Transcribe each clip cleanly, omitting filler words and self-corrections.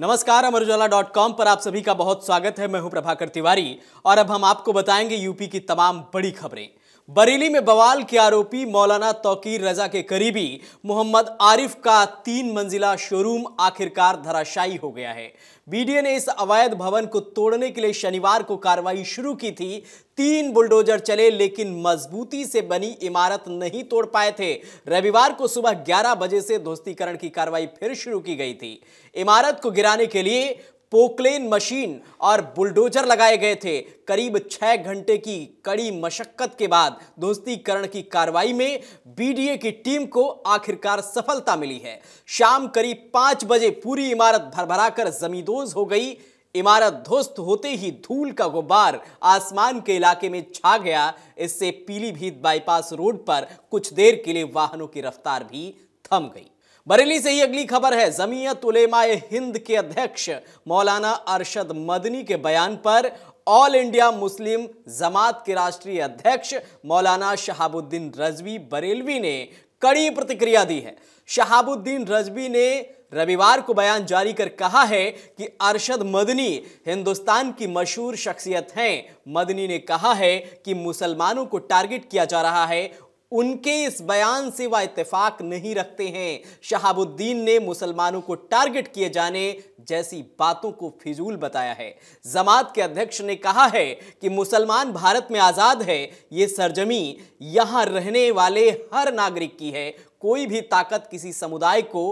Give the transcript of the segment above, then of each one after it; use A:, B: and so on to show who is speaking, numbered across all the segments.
A: नमस्कार, अमरउजाला.com पर आप सभी का बहुत स्वागत है। मैं हूं प्रभाकर तिवारी और अब हम आपको बताएंगे यूपी की तमाम बड़ी खबरें। बरेली में बवाल के आरोपी मौलाना तौकीर रजा के करीबी मोहम्मद आरिफ का 3 मंजिला शोरूम आखिरकार धराशायी हो गया है। बीडीए ने इस अवैध भवन को तोड़ने के लिए शनिवार को कार्रवाई शुरू की थी। 3 बुलडोजर चले लेकिन मजबूती से बनी इमारत नहीं तोड़ पाए थे। रविवार को सुबह 11 बजे से ध्वस्तीकरण की कार्रवाई फिर शुरू की गई थी। इमारत को गिराने के लिए पोकलेन मशीन और बुलडोजर लगाए गए थे। करीब 6 घंटे की कड़ी मशक्कत के बाद ध्वस्तीकरण की कार्रवाई में बीडीए की टीम को आखिरकार सफलता मिली है। शाम करीब 5 बजे पूरी इमारत भरभराकर जमींदोज हो गई। इमारत ध्वस्त होते ही धूल का गुब्बार आसमान के इलाके में छा गया। इससे पीलीभीत बाईपास रोड पर कुछ देर के लिए वाहनों की रफ्तार भी थम गई। बरेली से ही अगली खबर है। जमीयत उलेमाए हिंद के अध्यक्ष मौलाना अरशद मदनी के बयान पर ऑल इंडिया मुस्लिम जमात के राष्ट्रीय अध्यक्ष मौलाना शहाबुद्दीन रजवी बरेलवी ने कड़ी प्रतिक्रिया दी है। शहाबुद्दीन रजवी ने रविवार को बयान जारी कर कहा है कि अरशद मदनी हिंदुस्तान की मशहूर शख्सियत हैं। मदनी ने कहा है कि मुसलमानों को टारगेट किया जा रहा है। उनके इस बयान से वह इत्तेफाक नहीं रखते हैं। शहाबुद्दीन ने मुसलमानों को टारगेट किए जाने जैसी बातों को फिजूल बताया है। जमात के अध्यक्ष ने कहा है कि मुसलमान भारत में आजाद है। ये सरजमी यहां रहने वाले हर नागरिक की है। कोई भी ताकत किसी समुदाय को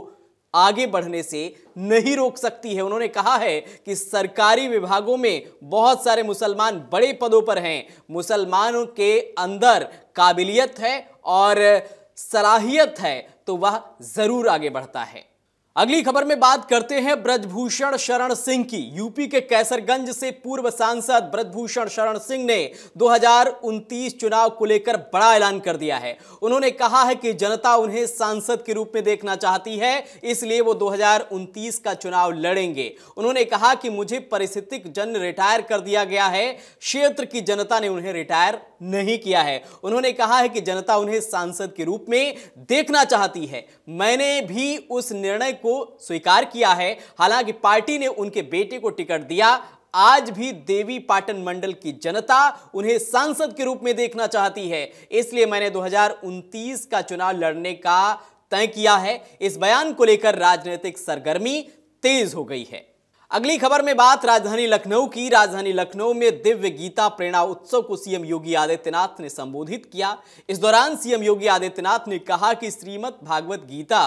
A: आगे बढ़ने से नहीं रोक सकती है। उन्होंने कहा है कि सरकारी विभागों में बहुत सारे मुसलमान बड़े पदों पर हैं। मुसलमानों के अंदर काबिलियत है और सलाहियत है तो वह जरूर आगे बढ़ता है। अगली खबर में बात करते हैं ब्रजभूषण शरण सिंह की। यूपी के कैसरगंज से पूर्व सांसद ब्रजभूषण शरण सिंह ने 2029 चुनाव को लेकर बड़ा ऐलान कर दिया है। उन्होंने कहा है कि जनता उन्हें सांसद के रूप में देखना चाहती है, इसलिए वो 2029 का चुनाव लड़ेंगे। उन्होंने कहा कि मुझे परिस्थितिक जन रिटायर कर दिया गया है। क्षेत्र की जनता ने उन्हें रिटायर नहीं किया है। उन्होंने कहा है कि जनता उन्हें सांसद के रूप में देखना चाहती है। मैंने भी उस निर्णय को स्वीकार किया है। हालांकि पार्टी ने उनके बेटे को टिकट दिया। आज भी देवी पाटन मंडल की जनता उन्हें सांसद के रूप में देखना चाहती है, इसलिए मैंने 2029 का चुनाव लड़ने का तय किया है। इस बयान को लेकर राजनीतिक सरगर्मी तेज हो गई है। अगली खबर में बात राजधानी लखनऊ की। राजधानी लखनऊ में दिव्य गीता प्रेरणा उत्सव को सीएम योगी आदित्यनाथ ने संबोधित किया। इस दौरान सीएम योगी आदित्यनाथ ने कहा कि श्रीमद् भागवत गीता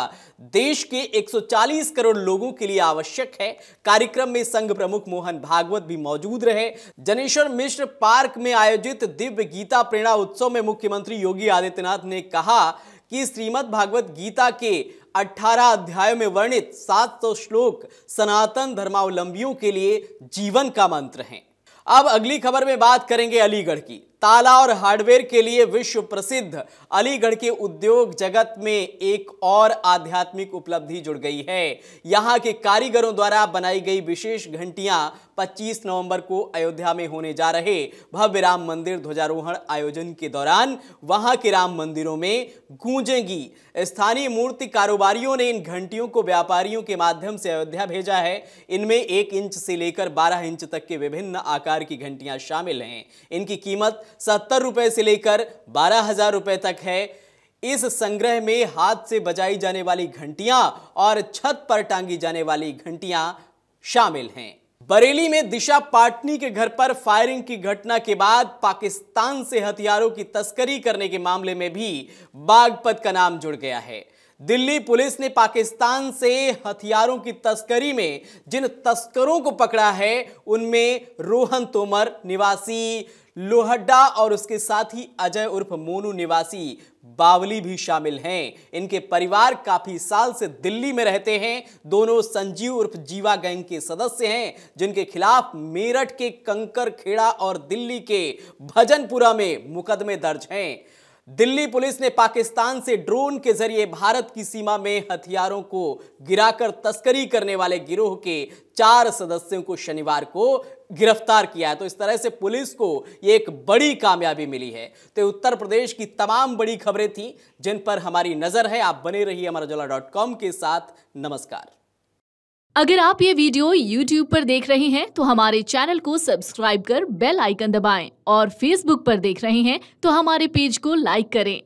A: देश के 140 करोड़ लोगों के लिए आवश्यक है। कार्यक्रम में संघ प्रमुख मोहन भागवत भी मौजूद रहे। जनेश्वर मिश्र पार्क में आयोजित दिव्य गीता प्रेरणा उत्सव में मुख्यमंत्री योगी आदित्यनाथ ने कहा कि श्रीमद् भागवत गीता के 18 अध्यायों में वर्णित 700 श्लोक सनातन धर्मावलंबियों के लिए जीवन का मंत्र हैं। अब अगली खबर में बात करेंगे अलीगढ़ की। ताला और हार्डवेयर के लिए विश्व प्रसिद्ध अलीगढ़ के उद्योग जगत में एक और आध्यात्मिक उपलब्धि जुड़ गई है। यहां के कारीगरों द्वारा बनाई गई विशेष घंटियां 25 नवंबर को अयोध्या में होने जा रहे भव्य राम मंदिर ध्वजारोहण आयोजन के दौरान वहां के राम मंदिरों में गूंजेंगी। स्थानीय मूर्ति कारोबारियों ने इन घंटियों को व्यापारियों के माध्यम से अयोध्या भेजा है। इनमें 1 इंच से लेकर 12 इंच तक के विभिन्न आकार की घंटियां शामिल हैं। इनकी कीमत 70 रुपए से लेकर 12,000 रुपए तक है। इस संग्रह में हाथ से बजाई जाने वाली घंटियां और छत पर टांगी जाने वाली घंटियां शामिल हैं। बरेली में दिशा पाटनी के घर पर फायरिंग की घटना के बाद पाकिस्तान से हथियारों की तस्करी करने के मामले में भी बागपत का नाम जुड़ गया है। दिल्ली पुलिस ने पाकिस्तान से हथियारों की तस्करी में जिन तस्करों को पकड़ा है उनमें रोहन तोमर निवासी लोहड्डा और उसके साथ ही अजय उर्फ मोनू निवासी बावली भी शामिल हैं। इनके परिवार काफी साल से दिल्ली में रहते हैं। दोनों संजीव उर्फ जीवा गैंग के सदस्य हैं, जिनके खिलाफ मेरठ के कंकर खेड़ा और दिल्ली के भजनपुरा में मुकदमे दर्ज हैं। दिल्ली पुलिस ने पाकिस्तान से ड्रोन के जरिए भारत की सीमा में हथियारों को गिराकर तस्करी करने वाले गिरोह के 4 सदस्यों को शनिवार को गिरफ्तार किया है। तो इस तरह से पुलिस को ये एक बड़ी कामयाबी मिली है। तो उत्तर प्रदेश की तमाम बड़ी खबरें थी जिन पर हमारी नजर है। आप बने रहिए अमरउजाला.com के साथ। नमस्कार।
B: अगर आप ये वीडियो YouTube पर देख रहे हैं तो हमारे चैनल को सब्सक्राइब कर बेल आइकन दबाएं और Facebook पर देख रहे हैं तो हमारे पेज को लाइक करें।